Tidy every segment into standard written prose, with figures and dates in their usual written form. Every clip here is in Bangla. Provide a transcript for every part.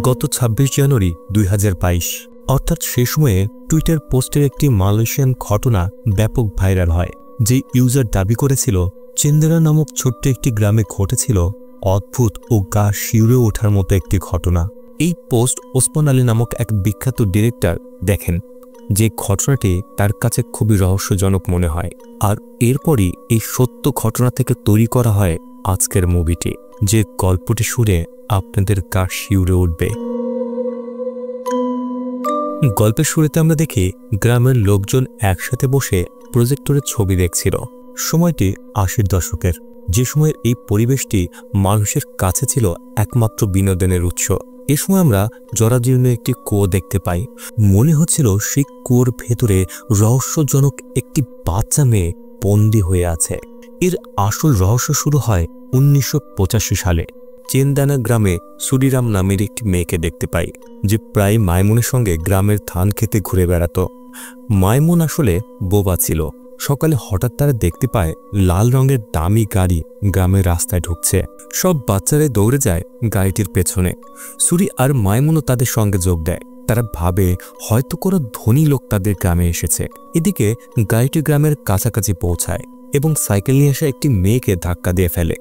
গত ২৬ জানুয়ারি ২০২২ অর্থাৎ সে সময়ে টুইটার পোস্টের একটি মালয়েশিয়ান ঘটনা ব্যাপক ভাইরাল হয়। যে ইউজার দাবি করেছিল চেন্দেরা নামক ছোট্ট একটি গ্রামে ঘটেছিল অদ্ভুত ও গা শিউরে ওঠার মতো একটি ঘটনা। এই পোস্ট ওসমান আলী নামক এক বিখ্যাত ডিরেক্টর দেখেন, যে ঘটনাটি তার কাছে খুবই রহস্যজনক মনে হয়। আর এরপরই এই সত্য ঘটনা থেকে তৈরি করা হয় আজকের মুভিটি, যে গল্পটি শুনে আপনাদের গা শিউরে উঠবে। গল্পের শুরুতে আমরা দেখি গ্রামের লোকজন একসাথে বসে প্রজেক্টরে ছবি দেখছিল। সময়টি ৮০ দশকের, যে সময়ের এই পরিবেশটি মানুষের কাছে ছিল একমাত্র বিনোদনের উৎস। এ সময় আমরা জরাজীর্ণ একটি কুয়ো দেখতে পাই। মনে হচ্ছিল সেই কুয়োর ভেতরে রহস্যজনক একটি বাচ্চা মেয়ে বন্দী হয়ে আছে। এর আসল রহস্য শুরু হয় ১৯৮৫ সালে। চেনদানা গ্রামে সুরিরাম নামের একটি মেয়েকে দেখতে পাই, যে প্রায় মাইমুনের সঙ্গে গ্রামের ধান খেতে ঘুরে বেড়াত। মাইমুন আসলে বোবা ছিল। সকালে হঠাৎ তারা দেখতে পায় লাল রঙের দামি গাড়ি গ্রামের রাস্তায় ঢুকছে। সব বাচ্চারাই দৌড়ে যায় গাড়িটির পেছনে। সুরি আর মাইমুনও তাদের সঙ্গে যোগ দেয়। তারা ভাবে হয়তো কোনো ধনী লোক তাদের গ্রামে এসেছে। এদিকে গাড়িটি গ্রামের কাছাকাছি পৌঁছায় এবং সাইকেল নিয়ে আসা একটি মেয়েকে ধাক্কা দিয়ে ফেলে।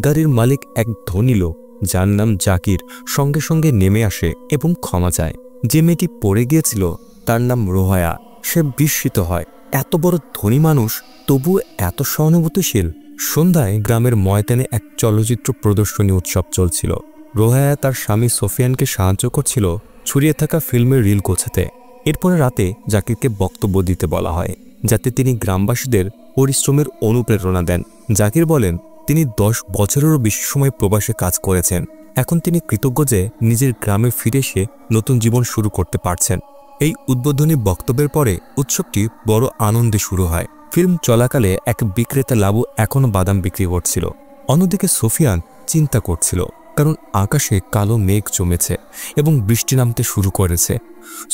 গাড়ির মালিক এক ধনী লোক, যার নাম জাকির, সঙ্গে সঙ্গে নেমে আসে এবং ক্ষমা চায়। যে মেয়েটি পড়ে গিয়েছিল তার নাম রোহায়া। সে বিস্মিত হয়, এত বড় ধনী মানুষ তবুও এত সহানুভূতিশীল। সন্ধ্যায় গ্রামের ময়দানে এক চলচ্চিত্র প্রদর্শনী উৎসব চলছিল। রোহায়া তার স্বামী সোফিয়ানকে সাহায্য করছিল ছড়িয়ে থাকা ফিল্মের রিল গোছাতে। এরপরে রাতে জাকিরকে বক্তব্য দিতে বলা হয়, যাতে তিনি গ্রামবাসীদের পরিশ্রমের অনুপ্রেরণা দেন। জাকির বলেন, তিনি ১০ বছরেরও বেশি সময় প্রবাসে কাজ করেছেন। এখন তিনি কৃতজ্ঞ যে নিজের গ্রামে ফিরে এসে নতুন জীবন শুরু করতে পারছেন। এই উদ্বোধনী বক্তব্যের পরে উৎসবটি বড় আনন্দে শুরু হয়। ফিল্ম চলাকালে এক বিক্রেতা লাবু এখনও বাদাম বিক্রি করছিল। অন্যদিকে সোফিয়ান চিন্তা করছিল, কারণ আকাশে কালো মেঘ জমেছে এবং বৃষ্টি নামতে শুরু করেছে।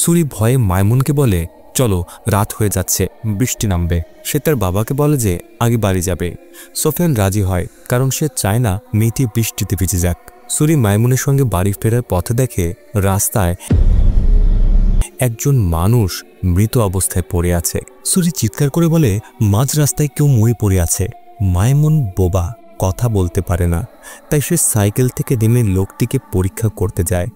সুরি ভয়ে মাইমুনকে বলে, চলো, রাত হয়ে যাচ্ছে, বৃষ্টি নামবে। সে তার বাবাকে বলে যে আগে বাড়ি যাবে। সোফিয়ান রাজি হয়, কারণ সে চায় না মেয়েটি বৃষ্টিতে ভিজে যাক। সুরি মাইমুনের সঙ্গে বাড়ি ফেরার পথে দেখে রাস্তায় একজন মানুষ মৃত অবস্থায় পড়ে আছে। সুরি চিৎকার করে বলে, মাঝ রাস্তায় কেউ মরে পড়ে আছে। মাইমুন বোবা, কথা বলতে পারে না, তাই সে সাইকেল থেকে নেমে লোকটিকে পরীক্ষা করতে যায়।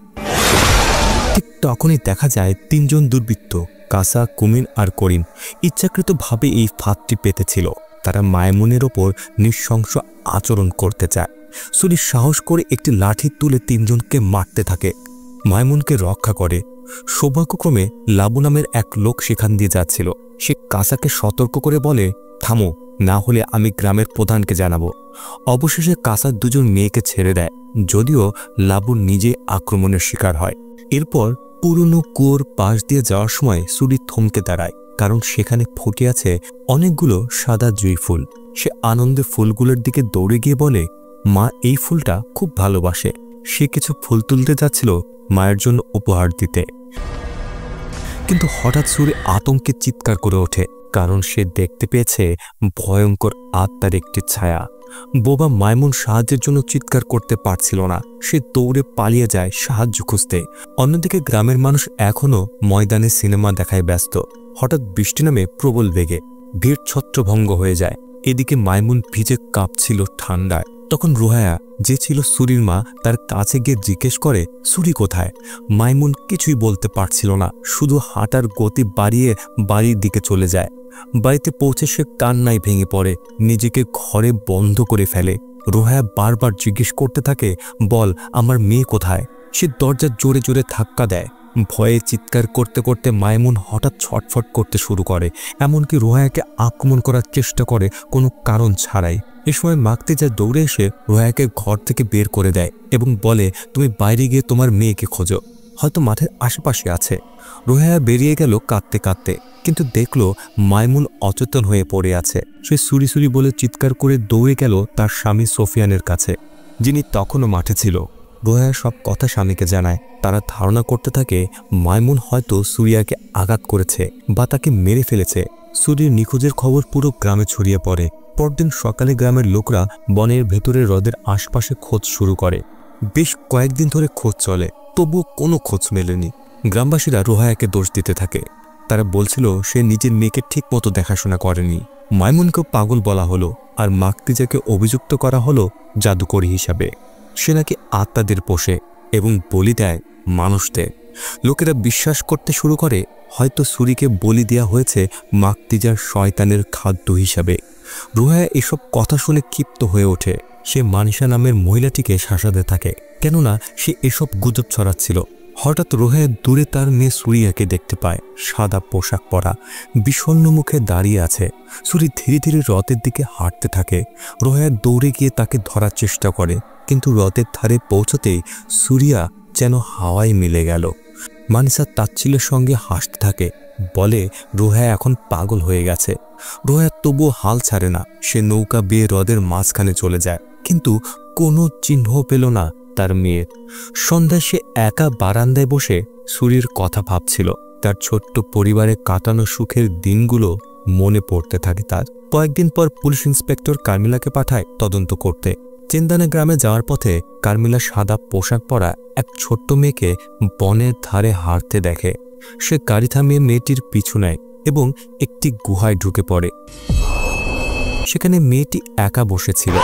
ঠিক তখনই দেখা যায় ৩ জন দুর্বৃত্ত, কাসা, কুমিন আর করিম, ইচ্ছাকৃতভাবে এই ফাঁদটি পেতেছিল। তারা মাইমুনের ওপর নৃশংস আচরণ করতে চায়। সুরি সাহস করে একটি লাঠি তুলে ৩ জনকে মারতে থাকে। মাইমুনকে রক্ষা করে। সৌভাগ্যক্রমে লাবু নামের এক লোক সেখান দিয়ে যাচ্ছিল। সে কাসাকে সতর্ক করে বলে, থামো, না হলে আমি গ্রামের প্রধানকে জানাবো। অবশেষে কাসা ২ জন মেয়েকে ছেড়ে দেয়, যদিও লাবু নিজে আক্রমণের শিকার হয়। এরপর পুরনো কুয়োর পাশ দিয়ে যাওয়ার সময় সুরি থমকে দাঁড়ায়, কারণ সেখানে ফুটে আছে অনেকগুলো সাদা জুঁই ফুল। সে আনন্দে ফুলগুলোর দিকে দৌড়ে গিয়ে বলে, মা এই ফুলটা খুব ভালোবাসে। সে কিছু ফুল তুলতে যাচ্ছিল মায়ের জন্য উপহার দিতে, কিন্তু হঠাৎ সুরি আতঙ্কে চিৎকার করে ওঠে, কারণ সে দেখতে পেয়েছে ভয়ঙ্কর আত্মার একটি ছায়া। বোবা মাইমুন সাহায্যের জন্য চিৎকার করতে পারছিল না। সে দৌড়ে পালিয়ে যায় সাহায্য খুঁজতে। অন্যদিকে গ্রামের মানুষ এখনও ময়দানে সিনেমা দেখায় ব্যস্ত। হঠাৎ বৃষ্টি নামে প্রবল বেগে, ভিড় ছত্রভঙ্গ হয়ে যায়। এদিকে মাইমুন ভিজে কাঁপছিল ঠান্ডায়। তখন রোহায়া, যে ছিল সুরির মা, তার কাছে গিয়ে জিজ্ঞেস করে, সুরি কোথায়? মাইমুন কিছুই বলতে পারছিল না, শুধু হাঁটার গতি বাড়িয়ে বাড়ির দিকে চলে যায়। বাড়িতে পৌঁছে সে কান্নায় ভেঙে পড়ে, নিজেকে ঘরে বন্ধ করে ফেলে। রোহায়া বারবার জিজ্ঞেস করতে থাকে, বল আমার মেয়ে কোথায়? সে দরজা জোরে জোরে ধাক্কা দেয়। ভয়ে চিৎকার করতে করতে মাইমুন হঠাৎ ছটফট করতে শুরু করে, এমনকি রোহায়াকে আক্রমণ করার চেষ্টা করে কোনো কারণ ছাড়াই। এ সময় মাকতিজা দৌড়ে এসে রোহায়াকে ঘর থেকে বের করে দেয় এবং বলে, তুমি বাইরে গিয়ে তোমার মেয়েকে খোঁজো, হয়তো মাঠের আশেপাশে আছে। রোহায়া বেরিয়ে গেল কাঁদতে কাঁদতে, কিন্তু দেখল মাইমুন অচেতন হয়ে পড়ে আছে। সে সুরি সুরি বলে চিৎকার করে দৌড়ে গেল তার স্বামী সোফিয়ানের কাছে, যিনি তখনও মাঠে ছিল। রোহায়া সব কথা স্বামীকে জানায়। তারা ধারণা করতে থাকে মাইমুন হয়তো সুরিয়াকে আঘাত করেছে বা তাকে মেরে ফেলেছে। সুরির নিখোঁজের খবর পুরো গ্রামে ছড়িয়ে পড়ে। পরদিন সকালে গ্রামের লোকরা বনের ভেতরে হ্রদের আশপাশে খোঁজ শুরু করে। বেশ কয়েকদিন ধরে খোঁজ চলে, তবুও কোনো খোঁজ মেলেনি। গ্রামবাসীরা রোহায়াকে দোষ দিতে থাকে। তারা বলছিল সে নিজের মেয়েকে ঠিক মতো দেখাশোনা করেনি। মাইমুনকেও পাগল বলা হলো, আর মাকতিজাকে অভিযুক্ত করা হলো জাদুকরী হিসাবে। সে নাকি আত্মাদের পোষে এবং বলি দেয় মানুষদের। লোকেরা বিশ্বাস করতে শুরু করে হয়তো সুরিকে বলি দেওয়া হয়েছে মাকতিজার শয়তানের খাদ্য হিসাবে। রোহায়া এসব কথা শুনে ক্ষিপ্ত হয়ে ওঠে। সে মানিশা নামের মহিলাটিকে শাসাতে থাকে, কেননা সে এসব গুজব ছড়াচ্ছিল। হঠাৎ রোহায়া দূরে তার মেয়ে সুরিয়াকে দেখতে পায়। সাদা পোশাক পরা, বিষণ্ণ মুখে দাঁড়িয়ে আছে। সুরি ধীরে ধীরে হ্রদের দিকে হাঁটতে থাকে। রোহায়া দৌড়ে গিয়ে তাকে ধরার চেষ্টা করে, কিন্তু হ্রদের ধারে পৌঁছতেই সুরিয়া যেন হাওয়ায় মিলে গেল। মানিশা তাচ্ছিল্যের সঙ্গে হাসতে থাকে, বলে রোহায়া এখন পাগল হয়ে গেছে। রোহায়া তবুও হাল ছাড়ে না। সে নৌকা বেয়ে হ্রদের মাঝখানে চলে যায়, কিন্তু কোনো চিহ্ন পেল না তার মেয়ের। সন্ধ্যায় সে একা বারান্দায় বসে সুরির কথা ভাবছিল। তার ছোট্ট পরিবারে কাটানো সুখের দিনগুলো মনে পড়তে থাকে তার। কয়েকদিন পর পুলিশ ইন্সপেক্টর কার্মিলাকে পাঠায় তদন্ত করতে। চেন্দানা গ্রামে যাওয়ার পথে কার্মিলা সাদা পোশাক পরা এক ছোট্ট মেয়েকে বনের ধারে হাঁটতে দেখে। সে গাড়ি থামিয়ে মেয়েটির পিছু নেয় এবং একটি গুহায় ঢুকে পড়ে। সেখানে মেয়েটি একা বসেছিল।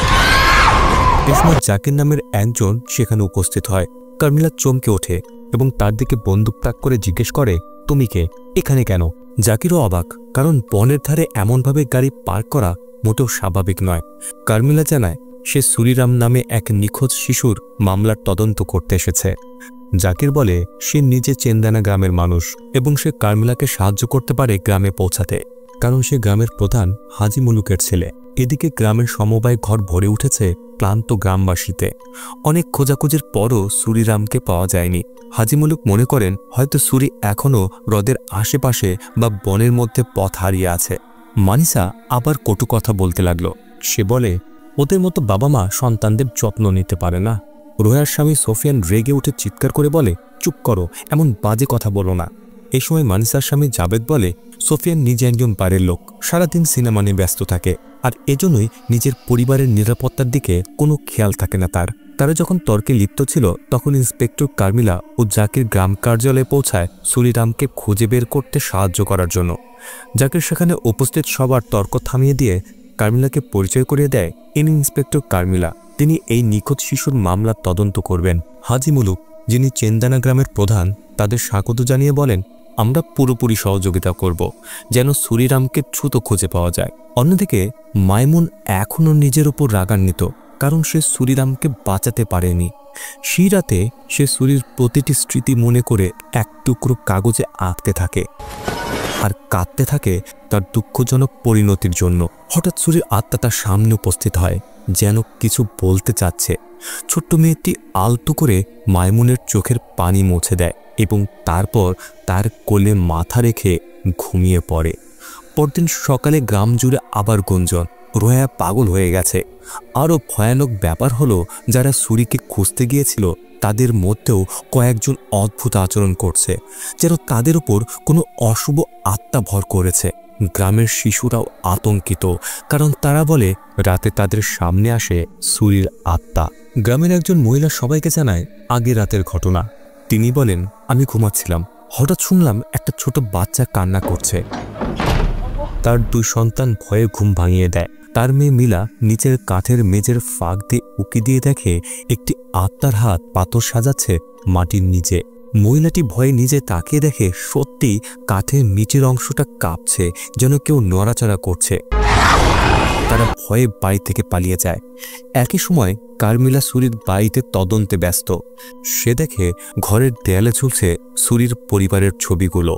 এ সময় জাকির নামের একজন সেখানে উপস্থিত হয়। কার্মিলা চমকে ওঠে এবং তার দিকে বন্দুক তাক করে জিজ্ঞেস করে, তুমি কে, এখানে কেন? জাকিরও অবাক, কারণ বনের ধারে এমনভাবে গাড়ি পার্ক করা মোটেও স্বাভাবিক নয়। কার্মিলা জানায় সে সুরিরাম নামে এক নিখোঁজ শিশুর মামলার তদন্ত করতে এসেছে। জাকির বলে সে নিজে চেন্দানা গ্রামের মানুষ এবং সে কার্মিলাকে সাহায্য করতে পারে গ্রামে পৌঁছাতে, কারণ সে গ্রামের প্রধান হাজি মুলুকের ছেলে। এদিকে গ্রামের সমবায় ঘর ভরে উঠেছে ক্লান্ত গ্রামবাসীতে। অনেক খোঁজাখুঁজির পরও সুরিরামকে পাওয়া যায়নি। হাজি মুলুক মনে করেন হয়তো সুরি এখনও হ্রদের আশেপাশে বা বনের মধ্যে পথ হারিয়ে আছে। মানিশা আবার কটু কথা বলতে লাগলো। সে বলে, ওদের মতো বাবা মা সন্তানদের যত্ন নিতে পারে না। রোহায়ার স্বামী সোফিয়ান রেগে উঠে চিৎকার করে বলে, চুপ করো, এমন বাজে কথা বলো না। এই সময় মানিশার স্বামী জাবেদ বলে, সোফিয়ান নিজে একজন বাড়ির লোক, সারাদিন সিনেমা নিয়ে ব্যস্ত থাকে, আর এজন্যই নিজের পরিবারের নিরাপত্তার দিকে কোনো খেয়াল থাকে না তার। তারা যখন তর্কে লিপ্ত ছিল তখন ইন্সপেক্টর কার্মিলা ও জাকির গ্রাম কার্যালয়ে পৌঁছায় সুরিরামকে খুঁজে বের করতে সাহায্য করার জন্য। জাকির সেখানে উপস্থিত সবার তর্ক থামিয়ে দিয়ে কার্মিলাকে পরিচয় করিয়ে দেয়, ইনি ইন্সপেক্টর কার্মিলা। তিনি এই নিখোঁজ শিশুর মামলার তদন্ত করবেন। হাজি মুলুক, যিনি চেন্দানা গ্রামের প্রধান, তাদের স্বাগত জানিয়ে বলেন, আমরা পুরোপুরি সহযোগিতা করব যেন সুরিরামকে দ্রুত খুঁজে পাওয়া যায়। অন্যদিকে মাইমুন এখনও নিজের উপর রাগান্বিত, কারণ সে সুরিরামকে বাঁচাতে পারেনি। সেই রাতে সে সুরির প্রতিটি স্মৃতি মনে করে এক টুকরো কাগজে আঁকতে থাকে আর কাঁদতে থাকে তার দুঃখজনক পরিণতির জন্য। হঠাৎ সুরির আত্মা তার সামনে উপস্থিত হয়, যেন কিছু বলতে চাচ্ছে। ছোট্ট মেয়েটি আলতো করে মাইমুনের চোখের পানি মুছে দেয় এবং তারপর তার কোলে মাথা রেখে ঘুমিয়ে পড়ে। পরদিন সকালে গ্রাম জুড়ে আবার গুঞ্জন, রোহায়া পাগল হয়ে গেছে। আরও ভয়ানক ব্যাপার হলো, যারা সুরিকে খুঁজতে গিয়েছিল তাদের মধ্যেও কয়েকজন অদ্ভুত আচরণ করছে, যেন তাদের উপর কোনো অশুভ আত্মা ভর করেছে। গ্রামের শিশুরাও আতঙ্কিত, কারণ তারা বলে রাতে তাদের সামনে আসে সুরির আত্মা। গ্রামের একজন মহিলা সবাইকে জানায় আগের রাতের ঘটনা। তিনি বলেন, আমি ঘুমাচ্ছিলাম, হঠাৎ শুনলাম একটা ছোট বাচ্চা কান্না করছে। তার দুই সন্তান ভয়ে ঘুম ভাঙিয়ে দেয়। তার মেয়ে মিলা নিচের কাঠের মেঝের ফাঁক দিয়ে উকি দিয়ে দেখে একটি আত্মার হাত পাথর সাজাচ্ছে মাটির নিচে। মহিলাটি ভয়ে নিজে তাকিয়ে দেখে সত্যি কাঠের নিচের অংশটা কাঁপছে, যেন কেউ নড়াচড়া করছে। তারা ভয়ে বাড়ি থেকে পালিয়ে যায়। একই সময় কার্মিলা সুরির বাড়িতে তদন্তে ব্যস্ত। সে দেখে ঘরের দেয়ালে ঝুলছে সুরির পরিবারের ছবিগুলো।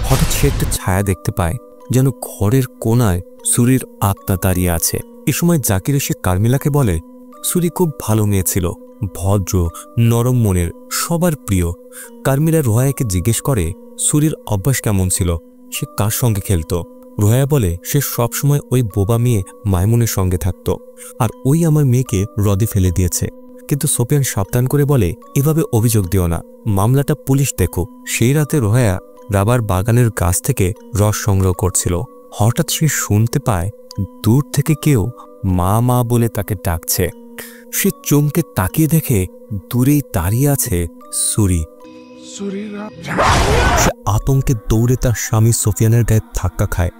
হঠাৎ সে একটা ছায়া দেখতে পায়, যেন ঘরের কোনায় সুরির আত্মা দাঁড়িয়ে আছে। এ সময় জাকির এসে কার্মিলাকে বলে, সুরি খুব ভালো মেয়ে ছিল, ভদ্র, নরম মনের, সবার প্রিয়। কার্মিলা রোহায়াকে জিজ্ঞেস করে সুরির অভ্যাস কেমন ছিল, সে কার সঙ্গে খেলত। রোহায়া বলে সে সবসময় ওই বোবা মেয়ে মাইমুনের সঙ্গে থাকত, আর ওই আমার মেয়েকে হ্রদে ফেলে দিয়েছে। কিন্তু সোফিয়ান সাবধান করে বলে, এভাবে অভিযোগ দিও না, মামলাটা পুলিশ দেখুক। সেই রাতে রোহায়া রাবার বাগানের গাছ থেকে রস সংগ্রহ করছিল। হঠাৎ সে শুনতে পায় দূর থেকে কেউ মা মা বলে তাকে ডাকছে। সে চমকে তাকিয়ে দেখে দূরেই দাঁড়িয়ে আছে সুরি। সে আতঙ্কে দৌড়ে তার স্বামী সোফিয়ানের গায়ে ধাক্কা খায়।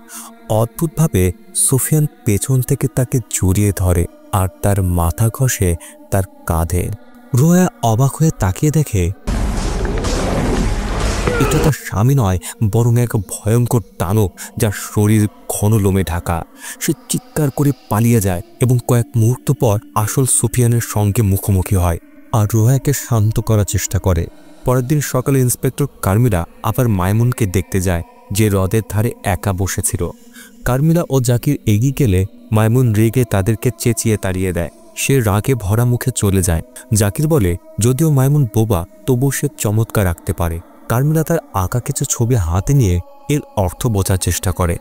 অদ্ভুতভাবে সোফিয়ান পেছন থেকে তাকে জড়িয়ে ধরে আর তার মাথা ঘষে তার কাঁধে। রোয়া অবাক হয়ে তাকিয়ে দেখে এটা তার স্বামী নয়, বরং এক ভয়ঙ্কর দানব যার শরীর ঘন লোমে ঢাকা। সে চিৎকার করে পালিয়ে যায় এবং কয়েক মুহূর্ত পর আসল সুফিয়ানের সঙ্গে মুখোমুখি হয় আর রোহাকে শান্ত করার চেষ্টা করে। পরের দিন সকালে ইন্সপেক্টর কার্মিলা আবার মাইমুনকে দেখতে যায়, যে হ্রদের ধারে একা বসেছিল। কার্মিলা ও জাকির এগিয়ে গেলে মাইমুন রেগে তাদেরকে চেঁচিয়ে তাড়িয়ে দেয়। সে রাগে ভরা মুখে চলে যায়। জাকির বলে যদিও মাইমুন বোবা, তবুও সে চমৎকার রাখতে পারে। কার্মিলা তার আঁকা কিছু ছবি হাতে নিয়ে এর অর্থ বোঝার চেষ্টা করে।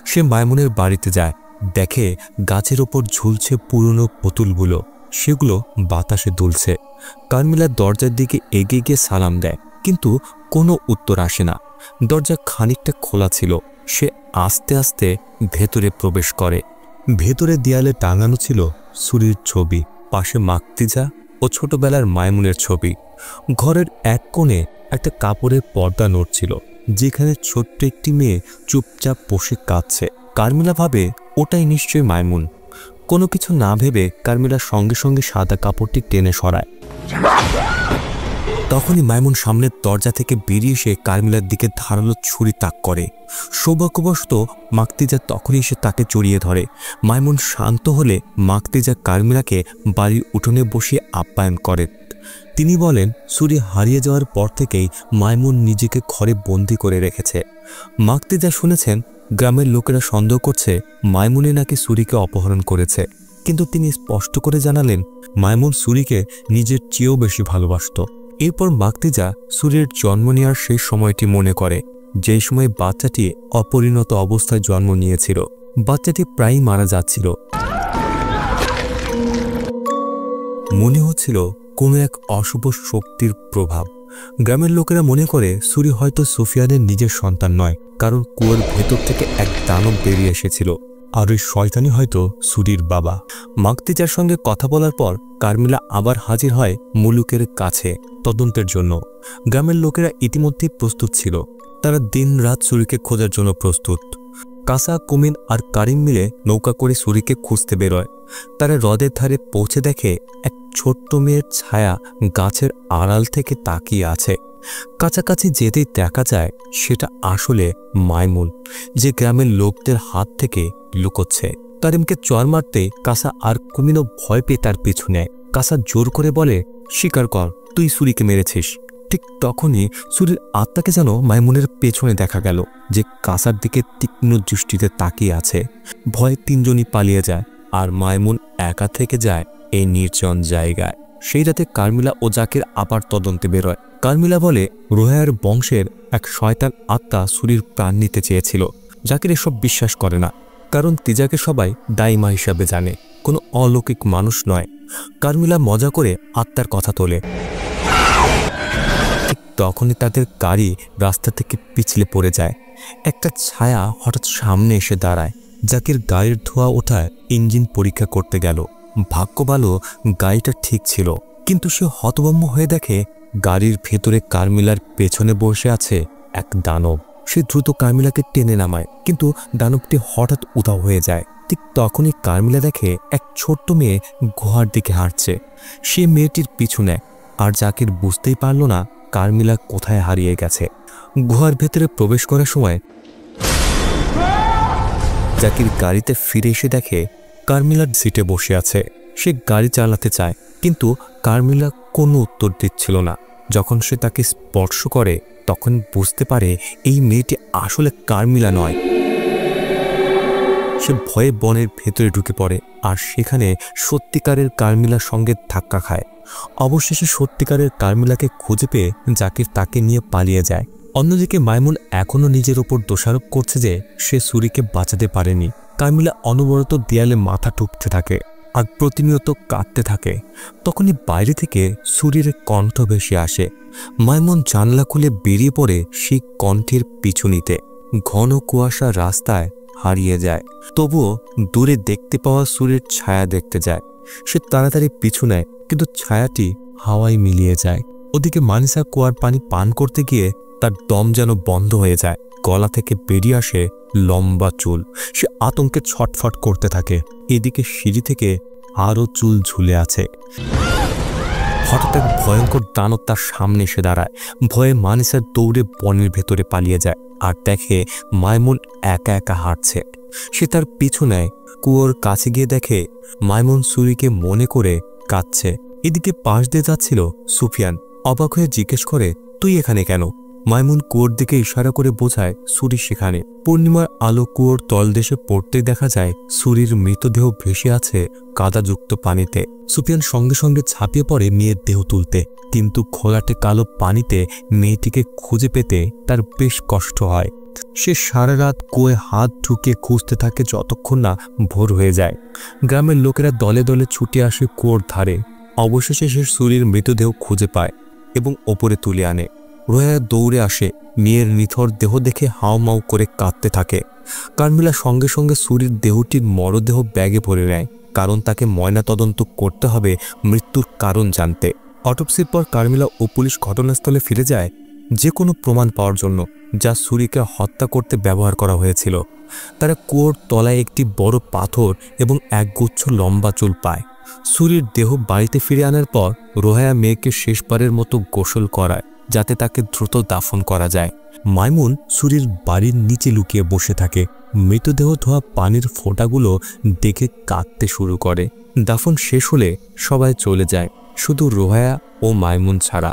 সে মাইমুনের বাড়িতে যায়, দেখে গাছের ওপর ঝুলছে পুরনো পুতুলগুলো, সেগুলো বাতাসে দুলছে। কার্মিলা দরজার দিকে এগিয়ে গিয়ে সালাম দেয়, কিন্তু কোনো উত্তর আসে না। দরজা খানিকটা খোলা ছিল। সে আস্তে আস্তে ভেতরে প্রবেশ করে। ভেতরে দেয়ালে টাঙানো ছিল সুরির ছবি, পাশে মাকতিজা ও ছোটবেলার মাইমুনের ছবি। ঘরের এক কোণে একটা কাপড়ের পর্দা নড়ছিল, যেখানে ছোট্ট একটি মেয়ে চুপচাপ বসে কাঁদছে। কার্মিলা ভাবে ওটাই নিশ্চয়ই মাইমুন। কোনো কিছু না ভেবে কার্মিলা সঙ্গে সঙ্গে সাদা কাপড়টি টেনে সরায়। তখনই মাইমুন সামনের দরজা থেকে বেরিয়ে এসে কার্মিলার দিকে ধারালো ছুরি তাক করে। সৌভাগ্যবশত মাকতিজা তখনই এসে তাকে জড়িয়ে ধরে। মাইমুন শান্ত হলে মাকতিজা কার্মিলাকে বাড়ির উঠোনে বসিয়ে আপ্যায়ন করে। তিনি বলেন সুরি হারিয়ে যাওয়ার পর থেকেই মাইমুন নিজেকে ঘরে বন্দি করে রেখেছে। মাকতিজা শুনেছেন গ্রামের লোকেরা সন্দেহ করছে মাইমুনে নাকি সুরিকে অপহরণ করেছে, কিন্তু তিনি স্পষ্ট করে জানালেন মাইমুন সুরিকে নিজের চেয়েও বেশি ভালোবাসত। এরপর মাকতিজা সুরির জন্ম নেওয়ার সেই সময়টি মনে করে, যেই সময় বাচ্চাটি অপরিণত অবস্থায় জন্ম নিয়েছিল। বাচ্চাটি প্রায়ই মারা যাচ্ছিল। মনে হচ্ছিল কোনো এক অশুভ শক্তির প্রভাব। গ্রামের লোকেরা মনে করে সুরি হয়তো সুফিয়ানের নিজের সন্তান নয়, কারণ কুয়োর ভেতর থেকে এক দানব বেরিয়ে এসেছিল, আর ওই শয়তানি হয়তো সুরির বাবা। মাকতিজার সঙ্গে কথা বলার পর কার্মিলা আবার হাজির হয় মুলুকের কাছে তদন্তের জন্য। গ্রামের লোকেরা ইতিমধ্যেই প্রস্তুত ছিল। তারা দিন রাত সুরিকে খোঁজার জন্য প্রস্তুত। কাসা, কুমিন আর কারিম মিলে নৌকা করে সুরিকে খুঁজতে বেরোয়। তারা হ্রদের ধারে পৌঁছে দেখে এক ছোট্ট মেয়ের ছায়া গাছের আড়াল থেকে তাকিয়ে আছে। কাছাকাছি যেতেই দেখা যায় সেটা আসলে মাইমুন, যে গ্রামের লোকদের হাত থেকে লুকোচ্ছে। কারিমকে চর মারতে কাসা আর কুমিনও ভয় পেয়ে তার পিছু নেয়। কাসা জোর করে বলে, স্বীকার কর তুই সুরিকে মেরেছিস। ঠিক তখনই সুরির আত্মাকে যেন মাইমুনের পেছনে দেখা গেল, যে কাসার দিকে তীক্ষ্ণ দৃষ্টিতে তাকিয়ে আছে। ভয়ে তিনজনই পালিয়ে যায়, আর মাইমুন একা থেকে যায় এই নির্জন জায়গায়। সেই রাতে কার্মিলা ও জাকির আবার তদন্তে বেরোয়। কার্মিলা বলে রোহায়ের বংশের এক শয়তান আত্মা সুরির প্রাণ নিতে চেয়েছিল। জাকির এসব বিশ্বাস করে না, কারণ তিজাকে সবাই দাইমা হিসাবে জানে, কোনো অলৌকিক মানুষ নয়। কার্মিলা মজা করে আত্মার কথা তোলে। ঠিক তখনই তাদের গাড়ি রাস্তা থেকে পিছলে পড়ে যায়। একটা ছায়া হঠাৎ সামনে এসে দাঁড়ায়। জাকির গাড়ির ধোঁয়া ওঠায় ইঞ্জিন পরীক্ষা করতে গেল। ভাগ্য ভালো গাড়িটা ঠিক ছিল, কিন্তু সে হতভম্ব হয়ে দেখে গাড়ির ভেতরে কার্মিলার পেছনে বসে আছে এক দানব। সে দ্রুত কার্মিলাকে টেনে নামায়, কিন্তু দানবটি হঠাৎ উধাও হয়ে যায়। ঠিক তখনই কার্মিলা দেখে এক ছোট্ট মেয়ে গুহার দিকে হাঁটছে। সে মেয়েটির পিছু নেয়, আর জাকির বুঝতেই পারল না কার্মিলা কোথায় হারিয়ে গেছে। গুহার ভেতরে প্রবেশ করার সময় জাকির গাড়িতে ফিরে এসে দেখে কার্মিলার সিটে বসে আছে। সে গাড়ি চালাতে চায়, কিন্তু কার্মিলা কোনো উত্তর দিচ্ছিল না। যখন সে তাকে স্পর্শ করে তখন বুঝতে পারে এই মেয়েটি আসলে কার্মিলা নয়। সে ভয়ে বনের ভেতরে ঢুকে পড়ে, আর সেখানে সত্যিকারের কার্মিলার সঙ্গে ধাক্কা খায়। অবশেষে সত্যিকারের কার্মিলাকে খুঁজে পেয়ে জাকির তাকে নিয়ে পালিয়ে যায়। অন্যদিকে মাইমুন এখনও নিজের ওপর দোষারোপ করছে যে সে সুরিকে বাঁচাতে পারেনি। কার্মিলা অনবরত দেয়ালে মাথা ঠুকতে থাকে আর প্রতিনিয়ত কাঁদতে থাকে। তখনই বাইরে থেকে সুরির কণ্ঠ ভেসে আসে। মাইমুন জানলা খুলে বেরিয়ে পড়ে সেই কণ্ঠের পিছু নিতে। ঘন কুয়াশা রাস্তায় হারিয়ে যায়, তবুও দূরে দেখতে পাওয়া সুরির ছায়া দেখতে যায়। সে তাড়াতাড়ি পিছু নেয়, কিন্তু ছায়াটি হাওয়ায় মিলিয়ে যায়। ওদিকে মানিসা কুয়ার পানি পান করতে গিয়ে তার দম যেন বন্ধ হয়ে যায়। গলা থেকে বেরিয়ে আসে লম্বা চুল। সে আতঙ্কে ছটফট করতে থাকে। এদিকে সিঁড়ি থেকে আরও চুল ঝুলে আছে। হঠাৎ এক ভয়ঙ্কর দানব তার সামনে এসে দাঁড়ায়। ভয়ে মানিসা দৌড়ে বনের ভেতরে পালিয়ে যায় আর দেখে মাইমুন একা একা হাঁটছে। সে তার পিছু নেয়। কুয়োর কাছে গিয়ে দেখে মাইমুন সুরিকে মনে করে কাঁদছে। এদিকে পাশ দিয়ে যাচ্ছিল সুফিয়ান। অবাক হয়ে জিজ্ঞেস করে, তুই এখানে কেন? মাইমুন কুয়োর দিকে ইশারা করে বোঝায় সুরি সেখানে। পূর্ণিমার আলো কুয়োর তলদেশে পড়তে দেখা যায় সুরির মৃতদেহ ভেসে আছে কাদাযুক্ত পানিতে। সুফিয়ান সঙ্গে সঙ্গে ঝাঁপিয়ে পড়ে মেয়ের দেহ তুলতে, কিন্তু ঘোলাটে কালো পানিতে মেয়েটিকে খুঁজে পেতে তার বেশ কষ্ট হয়। সে সারা রাত কুয়োয় হাত ঢুকিয়ে খুঁজতে থাকে যতক্ষণ না ভোর হয়ে যায়। গ্রামের লোকেরা দলে দলে ছুটে আসে কুয়োর ধারে। অবশেষে সে সুরির মৃতদেহ খুঁজে পায় এবং ওপরে তুলে আনে। রোয়া দৌড়ে আসে, মেয়ের নিথর দেহ দেখে হাউমাউ করে কাঁদতে থাকে। কার্মিলা সঙ্গে সঙ্গে সুরির দেহটির মরদেহ ব্যাগে ভরে নেয়, কারণ তাকে ময়নাতদন্ত করতে হবে মৃত্যুর কারণ জানতে। অটোপসির পর কার্মিলা ও পুলিশ ঘটনাস্থলে ফিরে যায় যে কোনো প্রমাণ পাওয়ার জন্য যা সুরিকে হত্যা করতে ব্যবহার করা হয়েছিল। তারা কুয়োর তলায় একটি বড় পাথর এবং একগুচ্ছ লম্বা চুল পায়। সুরির দেহ বাড়িতে ফিরে আনার পর রোহায়া মেয়েকে শেষবারের মতো গোসল করায় যাতে তাকে দ্রুত দাফন করা যায়। মাইমুন সুরির বাড়ির নিচে লুকিয়ে বসে থাকে। মৃতদেহ ধোয়া পানির ফোঁটাগুলো দেখে কাঁদতে শুরু করে। দাফন শেষ হলে সবাই চলে যায়, শুধু রোহায়া ও মাইমুন ছাড়া।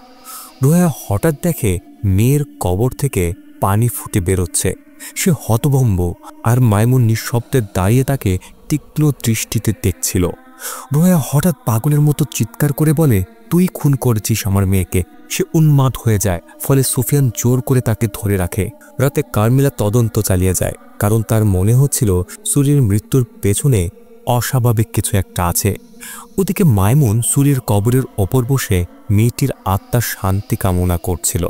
রোহায়া হঠাৎ দেখে মেয়ের কবর থেকে পানি ফুটে বেরোচ্ছে। সে হতভম্ব, আর মাইমুন নিঃশব্দে দাঁড়িয়ে তাকে তীক্ষ্ণ দৃষ্টিতে দেখছিল। রোহায়া হঠাৎ পাগলের মতো চিৎকার করে বলে, তুই খুন করেছিস আমার মেয়েকে। সে উন্মাদ হয়ে যায়, ফলে সুফিয়ান জোর করে তাকে ধরে রাখে। রাতে কার্মিলা তদন্ত চালিয়ে যায়, কারণ তার মনে হচ্ছিল সুরির মৃত্যুর পেছনে অস্বাভাবিক কিছু একটা আছে। ওদিকে মাইমুন সুরির কবরের ওপর বসে মেয়েটির আত্মার শান্তি কামনা করছিল।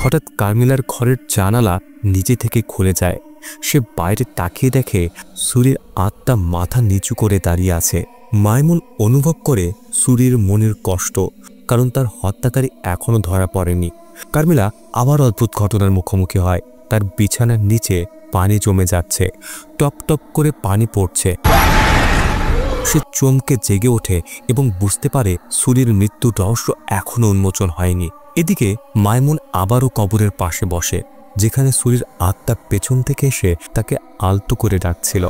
হঠাৎ কার্মিলার ঘরের জানালা নিজে থেকে খুলে যায়। সে বাইরে তাকিয়ে দেখে সুরির আত্মা মাথা নিচু করে দাঁড়িয়ে আছে। মাইমুন অনুভব করে সুরির মনের কষ্ট, কারণ তার হত্যাকারী এখনো ধরা পড়েনি। কার্মিলা আবার অদ্ভুত ঘটনার মুখোমুখি হয়। তার বিছানার নিচে পানি জমে যাচ্ছে, টপ টপ করে পানি পড়ছে। সে চমকে জেগে ওঠে এবং বুঝতে পারে সুরির মৃত্যুর রহস্য এখনো উন্মোচন হয়নি। এদিকে মাইমুন আবারও কবরের পাশে বসে, যেখানে সুরির আত্মা পেছন থেকে এসে তাকে আলতো করে ডাকছিল।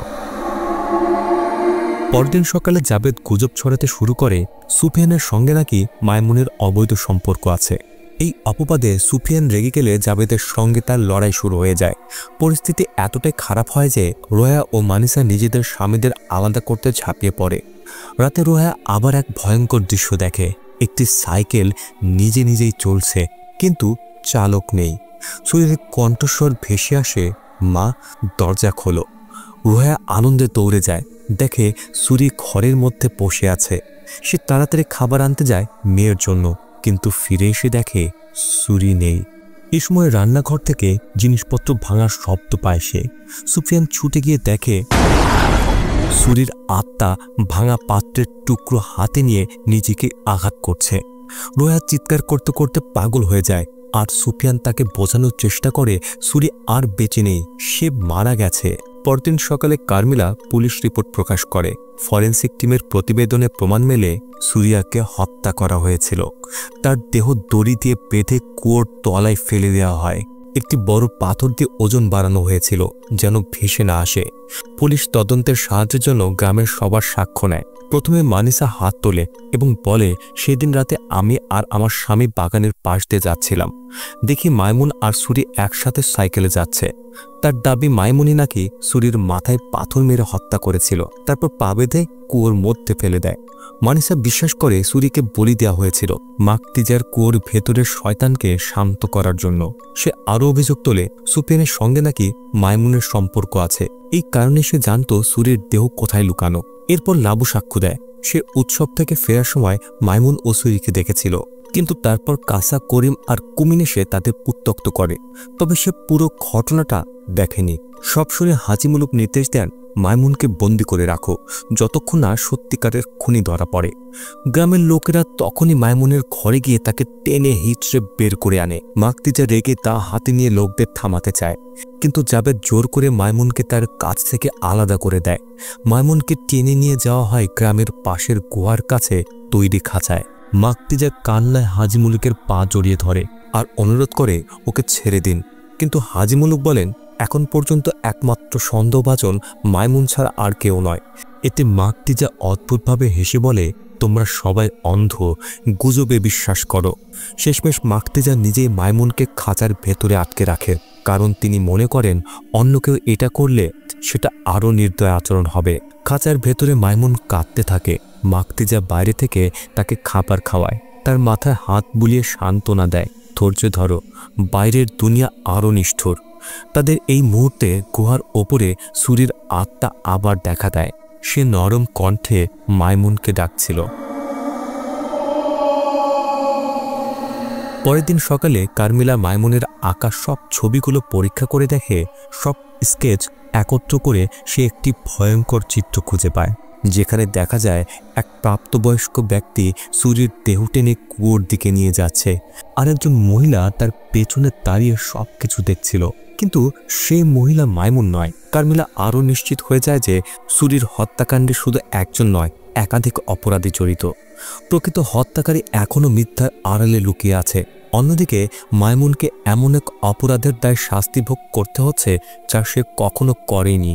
পরদিন সকালে জাবেদ গুজব ছড়াতে শুরু করে সুফিয়ানের সঙ্গে নাকি মাইমুনের অবৈধ সম্পর্ক আছে। এই অপবাদে সুফিয়ান রেগে গেলে জাবেদের সঙ্গে তার লড়াই শুরু হয়ে যায়। পরিস্থিতি এতটাই খারাপ হয় যে রোয়া ও মানিসা নিজেদের স্বামীদের আলাদা করতে ঝাঁপিয়ে পড়ে। রাতে রোয়া আবার এক ভয়ঙ্কর দৃশ্য দেখে। একটি সাইকেল নিজে নিজেই চলছে, কিন্তু চালক নেই। সুরির কণ্ঠস্বর ভেসে আসে, মা, দরজা খোলো। রোয়া আনন্দে দৌড়ে যায়, দেখে সুরি ঘরের মধ্যে বসে আছে। সে তাড়াতাড়ি খাবার আনতে যায় মেয়ের জন্য, কিন্তু ফিরে এসে দেখে সুরি নেই। এই সময় রান্নাঘর থেকে জিনিসপত্র ভাঙার শব্দ পায় সে। সুফিয়ান ছুটে গিয়ে দেখে সুরির আত্মা ভাঙা পাত্রের টুকরো হাতে নিয়ে নিজেকে আঘাত করছে। রোয়া চিৎকার করতে করতে পাগল হয়ে যায়, আর সুফিয়ান তাকে বোঝানোর চেষ্টা করে সুরি আর বেঁচে নেই, সে মারা গেছে। পরদিন সকালে কার্মিলা পুলিশ রিপোর্ট প্রকাশ করে। ফরেন্সিক টিমের প্রতিবেদনে প্রমাণ মেলে সুরিয়াকে হত্যা করা হয়েছিল। তার দেহ দড়ি দিয়ে বেঁধে কুয়োর তলায় ফেলে দেওয়া হয়। একটি বড় পাথর দিয়ে ওজন বাড়ানো হয়েছিল যেন ভেসে না আসে। পুলিশ তদন্তের সাহায্যের জন্য গ্রামের সবার সাক্ষ্য নেয়। প্রথমে মানিসা হাত তোলে এবং বলে, সেদিন রাতে আমি আর আমার স্বামী বাগানের পাশ দিয়ে যাচ্ছিলাম। দেখি মাইমুন আর সুরি একসাথে সাইকেলে যাচ্ছে। তার দাবি মাইমুনি নাকি সুরির মাথায় পাথর মেরে হত্যা করেছিল, তারপর পা বেঁধে কুয়োর মধ্যে ফেলে দেয়। মানিসা বিশ্বাস করে সুরিকে বলি দেওয়া হয়েছিল মাকতিজার কুয়োর ভেতরের শয়তানকে শান্ত করার জন্য। সে আরও অভিযোগ তোলে সুফিয়ানের সঙ্গে নাকি মাইমুনের সম্পর্ক আছে। এই কারণে সে জানত সুরির দেহ কোথায় লুকানো। এরপর লাবু সাক্ষ্য দেয়, সে উৎসব থেকে ফেরার সময় মাইমুন ও সুরিকে দেখেছিল। কিন্তু তারপর কাসা, করিম আর কুমিন এসে তাদের উত্ত্যক্ত করে। তবে সে পুরো ঘটনাটা দেখেনি। সব শুনে হাজি মুলুক নির্দেশ দেন, মাইমুনকে বন্দি করে রাখো যতক্ষণ না সত্যিকারের খুনি ধরা পড়ে। গ্রামের লোকেরা তখনই মাইমুনের ঘরে গিয়ে তাকে টেনে হিচড়ে বের করে আনে। মাকতিজা রেগে তা হাতে নিয়ে লোকদের থামাতে চায়, কিন্তু জাবেদ জোর করে মাইমুনকে তার কাছ থেকে আলাদা করে দেয়। মাইমুনকে টেনে নিয়ে যাওয়া হয় গ্রামের পাশের গুহার কাছে তৈরি খাঁচায়। মাকতিজা কান্নায় হাজি মুলুকের পা জড়িয়ে ধরে আর অনুরোধ করে ওকে ছেড়ে দিন, কিন্তু হাজি মুলুক বলেন এখন পর্যন্ত একমাত্র সন্দেহভাজন মাইমুন ছাড়া আর কেউ নয়। এতে মাকতিজা অদ্ভুতভাবে হেসে বলে, তোমরা সবাই অন্ধ, গুজবে বিশ্বাস করো। শেষমেশ মাকতিজা নিজেই মাইমুনকে খাঁচার ভেতরে আটকে রাখে, কারণ তিনি মনে করেন অন্য কেউ এটা করলে সেটা আরও নির্দয় আচরণ হবে। খাঁচার ভেতরে মাইমুন কাঁদতে থাকে। মাকতিজা বাইরে থেকে তাকে খাবার খাওয়ায়, তার মাথায় হাত বুলিয়ে সান্ত্বনা দেয়, ধৈর্য ধরো, বাইরের দুনিয়া আরও নিষ্ঠুর। তাদের এই মুহূর্তে গুহার ওপরে সুরির আত্মা আবার দেখা দেয়। সে নরম কণ্ঠে মাইমুনকে ডাকছিল। পরের দিন সকালে কারমিলা মাইমুনের আঁকা সব ছবিগুলো পরীক্ষা করে দেখে সব স্কেচ একত্র করে সে একটি ভয়ঙ্কর চিত্র খুঁজে পায়, যেখানে দেখা যায় এক প্রাপ্তবয়স্ক ব্যক্তি সুরির দেহ টেনে কুয়োর দিকে নিয়ে যাচ্ছে, আর একজন মহিলা তার পেছনে দাঁড়িয়ে সব কিছু দেখছিল। কিন্তু সেই মহিলা মাইমুন নয়। কারমিলা আরও নিশ্চিত হয়ে যায় যে সুরির হত্যাকাণ্ডে শুধু একজন নয়, একাধিক অপরাধী জড়িত। প্রকৃত হত্যাকারী এখনও মিথ্যার আড়ালে লুকিয়ে আছে। অন্যদিকে মাইমুনকে এমন এক অপরাধের দায় শাস্তি ভোগ করতে হচ্ছে যা সে কখনো করেনি।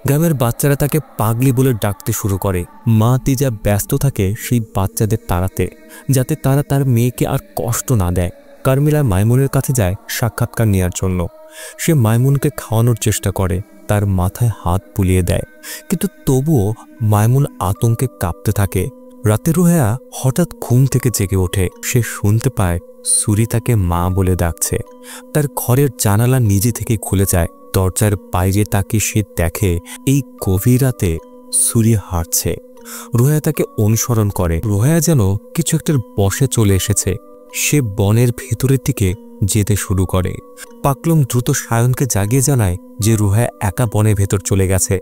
গ্রামের বাচ্চারা তাকে পাগলি বলে ডাকতে শুরু করে। মা তিজা ব্যস্ত থাকে সেই বাচ্চাদের তাড়াতে, যাতে তারা তার মেয়েকে আর কষ্ট না দেয়। কারমিলা মাইমুনের কাছে যায় সাক্ষাৎকার নেওয়ার জন্য। সে মাইমুনকে খাওয়ানোর চেষ্টা করে, তার মাথায় হাত বুলিয়ে দেয়, কিন্তু তবুও মাইমুন আতঙ্কে কাঁপতে থাকে। রাতে রোহেয়া হঠাৎ ঘুম থেকে জেগে ওঠে। সে শুনতে পায় সুরি তাকে মা বলে ডাকছে। তার ঘরের জানালা নিজে থেকে খুলে যায়। দরজার বাইরে তাকে সে দেখে এই গভীর রাতে সুরি হাঁটছে। রোহেয়া তাকে অনুসরণ করে। রোহেয়া যেন কিছু একটার বশে চলে এসেছে। সে বনের ভেতরের দিকে যেতে শুরু করে। পাকলং দ্রুত সায়নকে জাগিয়ে জানায় যে রোহেয়া একা বনের ভেতর চলে গেছে।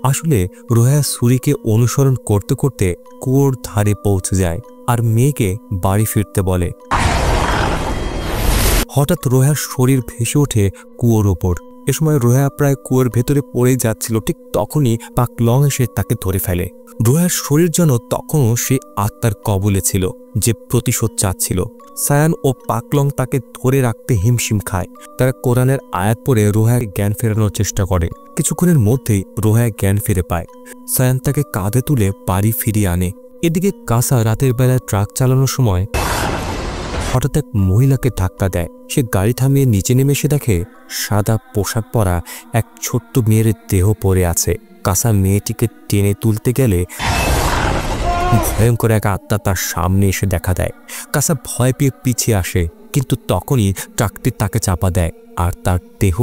আসলে রোহেয়া সুরিকে অনুসরণ করতে করতে কুয়োর ধারে পৌঁছে যায় আর মেয়েকে বাড়ি ফিরতে বলে। হঠাৎ রোহেয়ার শরীর ভেসে ওঠে কুয়োর ওপর। এ সময় রোহেয়া প্রায় কুয়োর ভেতরে পড়ে যাচ্ছিল। ঠিক তখনই পাকলং এসে তাকে ধরে ফেলে। রোহেয়ার শরীর যেন তখনও সে আত্মার কবলে ছিল যে প্রতিশোধ চাচ্ছিল। সায়ান ও পাকলং তাকে ধরে রাখতে হিমশিম খায়। তারা কোরআনের আয়াত পড়ে রোহেয়াকে জ্ঞান ফেরানোর চেষ্টা করে। কিছুক্ষণের মধ্যেই রোহেয়া জ্ঞান ফিরে পায়। সায়ান তাকে কাঁধে তুলে বাড়ি ফিরিয়ে আনে। এদিকে কাসা রাতের বেলায় ট্রাক চালানোর সময় হঠাৎ এক মহিলাকে ধাক্কা দেয়। সে গাড়ি থামিয়ে নিচে নেমে এসে দেখে সাদা পোশাক পরা এক ছোট্ট মেয়ের দেহ পড়ে আছে। কাসা মেয়েটিকে টেনে তুলতে গেলে ভয়ঙ্কর এক আত্মা তার সামনে এসে দেখা দেয়। কাসা ভয় পেয়ে পিছিয়ে আসে, কিন্তু তখনই ট্রাকটি তাকে চাপা দেয় আর তার দেহ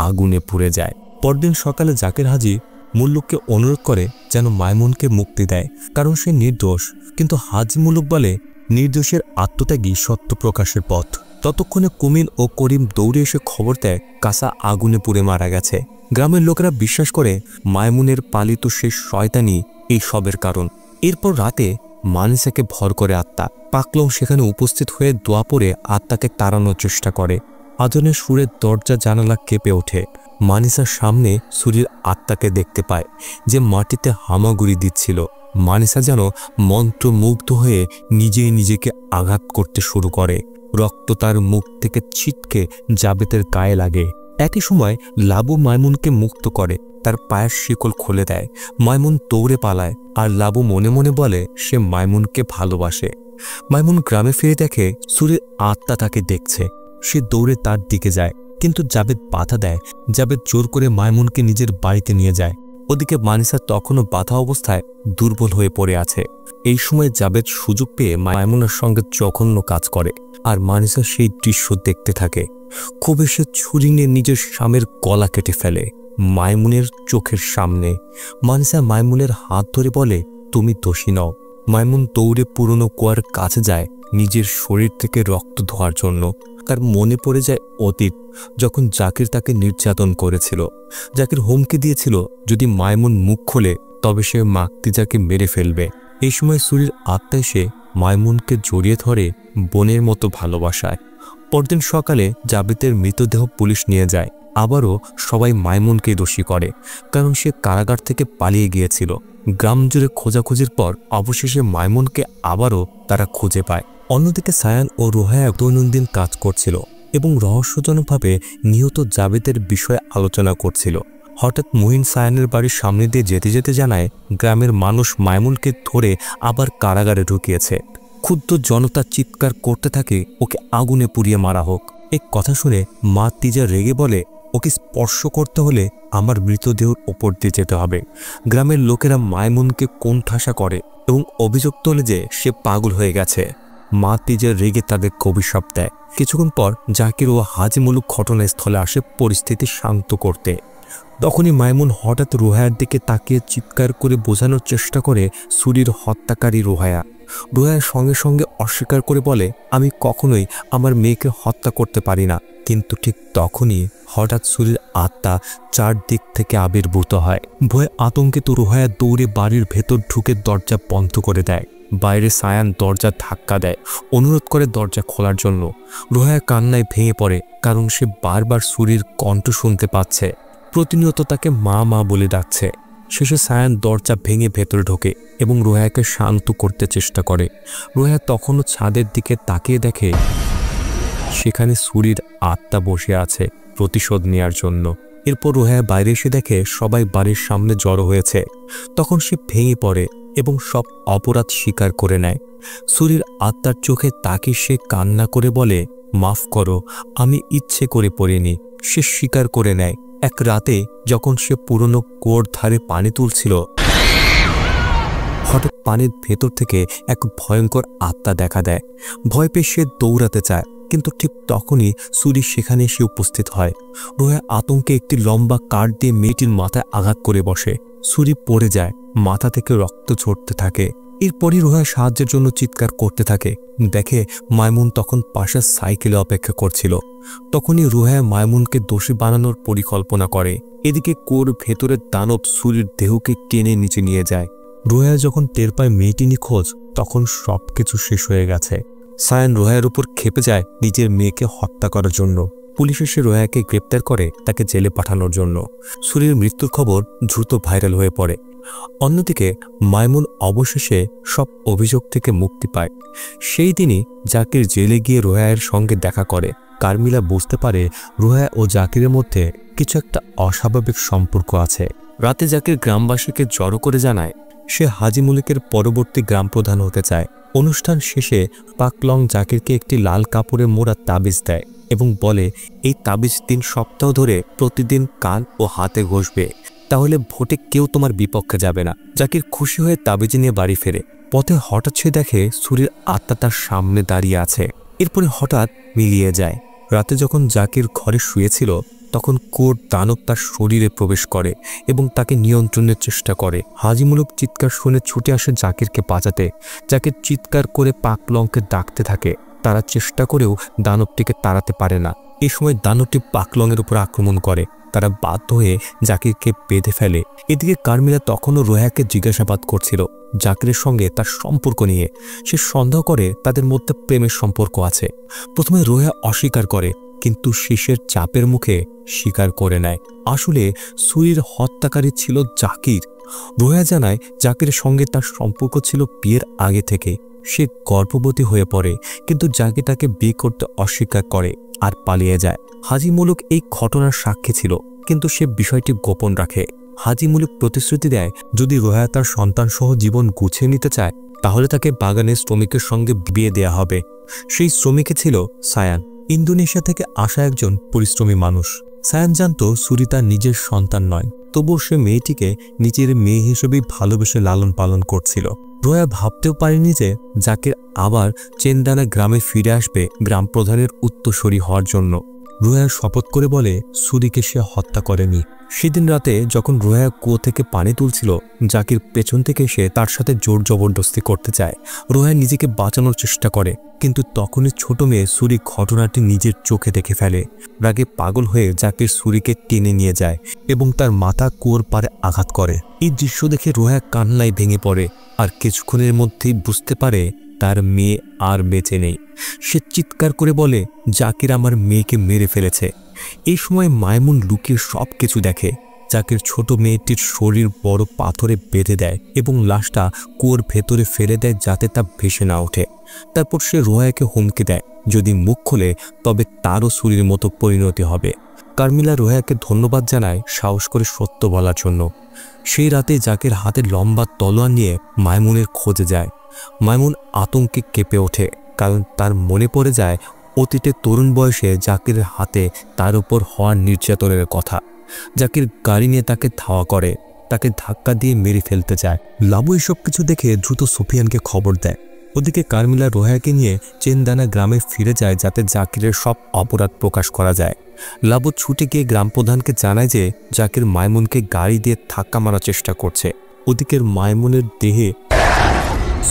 আগুনে পুড়ে যায়। পরদিন সকালে জাকের হাজি মুল্লুককে অনুরোধ করে যেন মাইমুনকে মুক্তি দেয়, কারণ সে নির্দোষ। কিন্তু হাজি মুল্লুক বলে নির্দোষের আত্মত্যাগই সত্য প্রকাশের পথ। ততক্ষণে কুমিন ও করিম দৌড়ে এসে খবর দেয় কাসা আগুনে পুড়ে মারা গেছে। গ্রামের লোকেরা বিশ্বাস করে মাইমুনের পালিত সেই শয়তানি এই সবের কারণ। এরপর রাতে মানিসাকে ভর করে আত্মা। পাকলং সেখানে উপস্থিত হয়ে দোয়া পড়ে আত্মাকে তাড়ানোর চেষ্টা করে। আজানের সুরে দরজা জানালা কেঁপে ওঠে। মানিসার সামনে সুরির আত্মাকে দেখতে পায়, যে মাটিতে হামাগুড়ি দিচ্ছিল। মানিসা যেন মন্ত্রমুগ্ধ হয়ে নিজেই নিজেকে আঘাত করতে শুরু করে। রক্ত তার মুখ থেকে ছিটকে জাবেতের গায়ে লাগে। একই সময় লাবু মাইমুনকে মুক্ত করে, তার পায়ের শিকল খুলে দেয়। মাইমুন দৌড়ে পালায়, আর লাবু মনে মনে বলে সে মাইমুনকে ভালোবাসে। মাইমুন গ্রামে ফিরে দেখে সুরির আত্মা তাকে দেখছে। সে দৌড়ে তার দিকে যায়, কিন্তু জাবেদ বাধা দেয়। জাবেদ জোর করে মাইমুনকে নিজের বাড়িতে নিয়ে যায়। ওদিকে মানিসা তখনও বাধা অবস্থায় দুর্বল হয়ে পড়ে আছে। এই সময় জাবেদ সুযোগ পেয়ে মাইমুনের সঙ্গে জঘন্য কাজ করে, আর মানিসা সেই দৃশ্য দেখতে থাকে। ক্ষোভে সে ছুরি নিয়ে নিজের স্বামীর গলা কেটে ফেলে মাইমুনের চোখের সামনে। মানিসা মাইমুনের হাত ধরে বলে, তুমি দোষী নও, মাইমুন দৌড়ে পুরনো কুয়ার কাছে যায় নিজের শরীর থেকে রক্ত ধোয়ার জন্য। তার মনে পড়ে যায় অতীত, যখন জাকির তাকে নির্যাতন করেছিল। জাকির হুমকি দিয়েছিল যদি মাইমুন মুখ খোলে তবে সে মাকতিজাকে মেরে ফেলবে। এই সময় সুরির আত্মা এসে মাইমুনকে জড়িয়ে ধরে বোনের মতো ভালোবাসায়। পরদিন সকালে জাবেদের মৃতদেহ পুলিশ নিয়ে যায়। আবারও সবাই মাইমুনকে দোষী করে, কারণ সে কারাগার থেকে পালিয়ে গিয়েছিল। গ্রাম জুড়ে খোঁজাখুঁজির পর অবশেষে মাইমুনকে আবারও তারা খুঁজে পায়। অন্যদিকে সায়ান ও রোহায়া দৈনন্দিন কাজ করছিল এবং রহস্যজনকভাবে নিহত জাবেদের বিষয়ে আলোচনা করছিল। হঠাৎ মুহিন সায়ানের বাড়ির সামনে দিয়ে যেতে যেতে জানায় গ্রামের মানুষ মাইমুনকে ধরে আবার কারাগারে ঢুকিয়েছে। ক্ষুব্ধ জনতা চিৎকার করতে থাকে ওকে আগুনে পুড়িয়ে মারা হোক। এই কথা শুনে মা তিজা রেগে বলে, ওকে স্পর্শ করতে হলে আমার মৃতদেহের ওপর দিয়ে যেতে হবে। গ্রামের লোকেরা মাইমুনকে কোণঠাসা করে এবং অভিযোগ তোলে যে সে পাগল হয়ে গেছে। মা তিজা রেগে তাদের অভিশাপ দেয়। কিছুক্ষণ পর জাকির ও হাজি মুলুক ঘটনাস্থলে আসে পরিস্থিতি শান্ত করতে। তখনই মাইমুন হঠাৎ রোহায়ার দিকে তাকিয়ে চিৎকার করে বোঝানোর চেষ্টা করে সুরির হত্যাকারী রোহায়া। রোহায়া সঙ্গে সঙ্গে অস্বীকার করে বলে, আমি কখনোই আমার মেয়েকে হত্যা করতে পারি না। কিন্তু ঠিক তখনই হঠাৎ সুরির আত্মা চারদিক থেকে আবির্ভূত হয়। ভয়ে আতঙ্কিত রোহায়া দৌড়ে বাড়ির ভেতর ঢুকে দরজা বন্ধ করে দেয়। বাইরে সায়ান দরজা ধাক্কা দেয়, অনুরোধ করে দরজা খোলার জন্য। রোহায়া কান্নায় ভেঙে পড়ে, কারণ সে বারবার সুরির কণ্ঠ শুনতে পাচ্ছে। প্রতিনিয়ত তাকে মা মা বলে ডাকছে। শেষে সায়ান দরজা ভেঙে ভেতরে ঢোকে এবং রোহায়াকে শান্ত করতে চেষ্টা করে। রোহায়া তখনও ছাদের দিকে তাকিয়ে দেখে সেখানে সুরির আত্মা বসে আছে প্রতিশোধ নেয়ার জন্য। এরপর রোহায়া বাইরে এসে দেখে সবাই বাড়ির সামনে জড়ো হয়েছে। তখন সে ভেঙে পড়ে এবং সব অপরাধ স্বীকার করে নেয়। সুরির আত্মার চোখে তাকিয়ে সে কান্না করে বলে, মাফ করো, আমি ইচ্ছে করে পড়িনি। সে স্বীকার করে নেয় এক রাতে যখন সে পুরনো কুয়োর ধারে পানি তুলছিল, হঠাৎ পানির ভেতর থেকে এক ভয়ঙ্কর আত্মা দেখা দেয়। ভয় পেয়ে সে দৌড়াতে চায়, কিন্তু ঠিক তখনই সুরি সেখানে এসে উপস্থিত হয়। রোহায়া আতঙ্কে একটি লম্বা কাঠ দিয়ে মেয়েটির মাথায় আঘাত করে বসে। সুরি পড়ে যায়, মাথা থেকে রক্ত ঝরতে থাকে। এরপরই রোহায়া সাহায্যের জন্য চিৎকার করতে থাকে। দেখে মাইমুন তখন পাশের সাইকেলে অপেক্ষা করছিল। তখনই রোহায়া মাইমুনকে দোষী বানানোর পরিকল্পনা করে। এদিকে কুয়োর ভেতরের দানব সুরির দেহকে টেনে নিচে নিয়ে যায়। রোহায়া যখন টের পায় মেয়েটি নিখোঁজ, তখন সবকিছু শেষ হয়ে গেছে। সায়ান রোহায়ার উপর ক্ষেপে যায় নিজের মেয়েকে হত্যা করার জন্য। পুলিশ এসে রোহায়াকে গ্রেপ্তার করে তাকে জেলে পাঠানোর জন্য। সুরির মৃত্যুর খবর দ্রুত ভাইরাল হয়ে পড়ে। অন্যদিকে মাইমুন অবশেষে সব অভিযোগ থেকে মুক্তি পায়। সেই দিনই জাকির জেলে গিয়ে রোহায়ের সঙ্গে দেখা করে। কারমিলা বুঝতে পারে রোহায়া ও জাকিরের মধ্যে কিছু একটা অস্বাভাবিক সম্পর্ক আছে। রাতে জাকির গ্রামবাসীকে জড়ো করে জানায় সে হাজি মুলিকের পরবর্তী গ্রাম প্রধান হতে চায়। অনুষ্ঠান শেষে পাকলং জাকিরকে একটি লাল কাপড়ে মোড়া তাবিজ দেয় এবং বলে, এই তাবিজ 3 সপ্তাহ ধরে প্রতিদিন কান ও হাতে ঘষবে, তাহলে ভোটে কেউ তোমার বিপক্ষে যাবে না। জাকির খুশি হয়ে তাবিজ নিয়ে বাড়ি ফেরে। পথে হঠাৎ সে দেখে সুরির আত্মা তার সামনে দাঁড়িয়ে আছে। এরপরে হঠাৎ মিলিয়ে যায়। রাতে যখন জাকির ঘরে শুয়েছিল, তখন কুয়োর দানব তার শরীরে প্রবেশ করে এবং তাকে নিয়ন্ত্রণের চেষ্টা করে। হাজিমূলক চিৎকার শুনে ছুটে আসে জাকিরকে বাঁচাতে। জাকির চিৎকার করে পাকলংকে ডাকতে থাকে। তারা চেষ্টা করেও দানবটিকে তাড়াতে পারে না। এই সময় দানবটি পাকলংয়ের উপর আক্রমণ করে। তারা বাধ্য হয়ে জাকিরকে বেঁধে ফেলে। এদিকে কারমিলা তখনও রোহায়াকে জিজ্ঞাসাবাদ করছিল জাকিরের সঙ্গে তার সম্পর্ক নিয়ে। সে সন্দেহ করে তাদের মধ্যে প্রেমের সম্পর্ক আছে। প্রথমে রোহায়া অস্বীকার করে, কিন্তু শেষের চাপের মুখে স্বীকার করে নেয় আসলে সুরির হত্যাকারী ছিল জাকির। রোহায়া জানায় জাকিরের সঙ্গে তার সম্পর্ক ছিল বিয়ের আগে থেকে। সে গর্ভবতী হয়ে পড়ে, কিন্তু জাকির তাকে বিয়ে করতে অস্বীকার করে আর পালিয়ে যায়। হাজি মুলুক এই ঘটনার সাক্ষী ছিল, কিন্তু সে বিষয়টি গোপন রাখে। হাজি মুলুক প্রতিশ্রুতি দেয় যদি রোহায়া তার সন্তানসহ জীবন গুছিয়ে নিতে চায়, তাহলে তাকে বাগানের শ্রমিকের সঙ্গে বিয়ে দেয়া হবে। সেই শ্রমিকে ছিল সায়ান, ইন্দোনেশিয়া থেকে আসা একজন পরিশ্রমী মানুষ। সায়ান জানত সুরি তার নিজের সন্তান নয়, তবুও সে মেয়েটিকে নিজের মেয়ে হিসেবেই ভালোবেসে লালন পালন করছিল। রোহায়া ভাবতেও পারেনি যে জাকির আবার চেন্দানা গ্রামে ফিরে আসবে গ্রাম প্রধানের উত্তরসূরি হওয়ার জন্য। রোয়া শপথ করে বলে সুরিকে সে হত্যা করেনি। সেদিন রাতে যখন রোয়া কুয়ো থেকে পানি তুলছিল, জাকির পেছন থেকে এসে তার সাথে জোর জবরদস্তি করতে চায়। রোয়া নিজেকে বাঁচানোর চেষ্টা করে, কিন্তু তখনই ছোট মেয়ে সুরি ঘটনাটি নিজের চোখে দেখে ফেলে। রাগে পাগল হয়ে জাকির সুরিকে টেনে নিয়ে যায় এবং তার মাথা কুয়োর পাড়ে আঘাত করে। এই দৃশ্য দেখে রোয়া কান্নায় ভেঙে পড়ে, আর কিছুক্ষণের মধ্যেই বুঝতে পারে তার মেয়ে আর বেঁচে নেই। সে চিৎকার করে বলে, জাকির আমার মেয়েকে মেরে ফেলেছে। এই সময় মাইমুন লুকিয়ে সব কিছু দেখে। জাকির ছোট মেয়েটির শরীর বড় পাথরে বেঁধে দেয় এবং লাশটা কুয়োর ভেতরে ফেলে দেয় যাতে তা ভেসে না ওঠে। তারপর সে রোয়াকে হুমকি দেয়, যদি মুখ খোলে তবে তারও ছুরির মতো পরিণতি হবে। কার্মিলা রোয়াকে ধন্যবাদ জানায় সাহস করে সত্য বলার জন্য। সেই রাতে জাকির হাতে লম্বা তলোয়ার নিয়ে মাইমুনের খোঁজে যায়। মাইমুন আতঙ্কে কেঁপে ওঠে, কারণ তার মনে পড়ে যায় অতীতে তরুণ বয়সে জাকিরের হাতে তার উপর হওয়া নির্যাতনের কথা। জাকির গাড়ি নিয়ে তাকে ধাওয়া করে, তাকে ধাক্কা দিয়ে মেরে ফেলতে চায়। লাবু এসব কিছু দেখে দ্রুত সুফিয়ানকে খবর দেয়। ওদিকে কার্মিলা রোহাকে নিয়ে চেনদানা গ্রামে ফিরে যায় যাতে জাকিরের সব অপরাধ প্রকাশ করা যায়। লাবু ছুটে গিয়ে গ্রাম প্রধানকে জানায় যে জাকির মাইমুনকে গাড়ি দিয়ে ধাক্কা মারার চেষ্টা করছে। ওদিকের মাইমুনের দেহে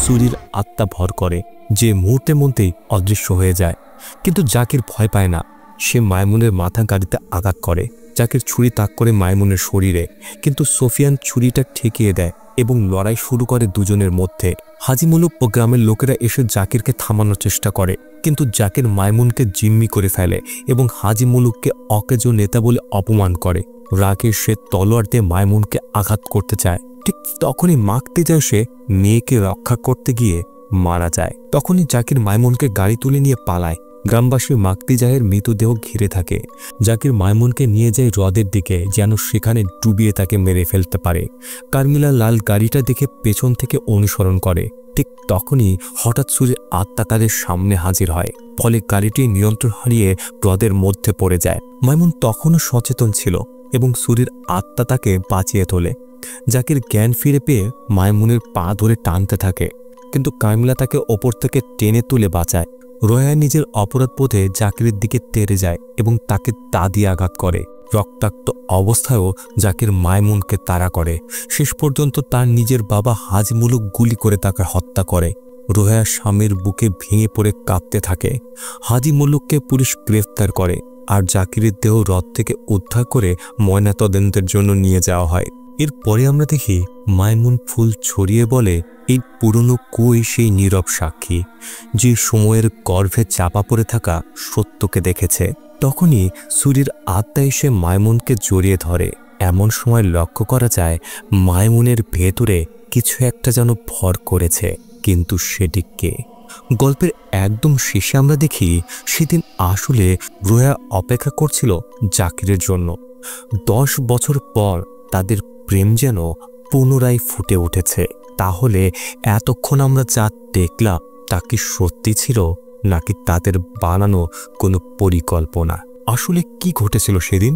সুরির আত্মা ভর করে, যে মুহূর্তের মধ্যেই অদৃশ্য হয়ে যায়। কিন্তু জাকির ভয় পায় না। সে মাইমুনের মাথা গাড়িতে আঘাত করে। জাকির ছুরি তাক করে মাইমুনের শরীরে, কিন্তু সোফিয়ান ছুরিটা ঠেকিয়ে দেয় এবং লড়াই শুরু করে দুজনের মধ্যে। হাজি মুলুক ও গ্রামের লোকেরা এসে জাকিরকে থামানোর চেষ্টা করে, কিন্তু জাকির মাইমুনকে জিম্মি করে ফেলে এবং হাজি মুলুককে অকেজো নেতা বলে অপমান করে। রাগে সে তলোয়ার দিয়ে মাইমুনকে আঘাত করতে চায়। ঠিক তখনই মাখতে যায় সে মেয়েকে রক্ষা করতে গিয়ে মারা যায়। তখনই জাকির মাইমুনকে গাড়ি তুলে নিয়ে পালায়। গ্রামবাসী মাকতিজাহের মৃতদেহ ঘিরে থাকে। জাকির মাইমুনকে নিয়ে যায় হ্রদের দিকে, যেন সেখানে ডুবিয়ে তাকে মেরে ফেলতে পারে। কার্মিলা লাল গাড়িটা দেখে পেছন থেকে অনুসরণ করে। ঠিক তখনই হঠাৎ সুরির আত্মা তাদের সামনে হাজির হয়, ফলে গাড়িটি নিয়ন্ত্রণ হারিয়ে হ্রদের মধ্যে পড়ে যায়। মাইমুন তখনও সচেতন ছিল এবং সুরির আত্মা তাকে বাঁচিয়ে তোলে। জাকির জ্ঞান ফিরে পেয়ে মাইমুনের পা ধরে টানতে থাকে, কিন্তু কার্মিলা তাকে ওপর থেকে টেনে তুলে বাঁচায়। রোয়া নিজের অপরাধ বোধে জাকিরের দিকে তেড়ে যায় এবং তাকে তা দিয়ে আঘাত করে। রক্তাক্ত অবস্থায়ও জাকির মাইমুনকে তাড়া করে। শেষ পর্যন্ত তার নিজের বাবা হাজি মুলুক গুলি করে তাকে হত্যা করে। রোয়া স্বামীর বুকে ভেঙে পড়ে কাঁদতে থাকে। হাজি মুলুককে পুলিশ গ্রেফতার করে, আর জাকিরের দেহ হ্রদ থেকে উদ্ধার করে ময়নাতদন্তের জন্য নিয়ে যাওয়া হয়। এরপরে আমরা দেখি মাইমুন ফুল ছড়িয়ে বলে, এই পুরনো কুয়োই সেই নীরব সাক্ষী, যে সময়ের গর্ভে চাপা পড়ে থাকা সত্যকে দেখেছে। তখনই সুরির আত্মা এসে মাইমুনকে জড়িয়ে ধরে। এমন সময় লক্ষ্য করা যায় মাইমুনের ভেতরে কিছু একটা যেন ভর করেছে, কিন্তু সেটি কে? গল্পের একদম শেষে আমরা দেখি সেদিন আসলে রোয়া অপেক্ষা করছিল জাকিরের জন্য। 10 বছর পর তাদের প্রেম যেন পুনরায় ফুটে উঠেছে। তাহলে এতক্ষণ আমরা যা দেখলাম তা কি সত্যি ছিল, নাকি তাদের বানানো কোনো পরিকল্পনা? আসলে কি ঘটেছিল সেদিন?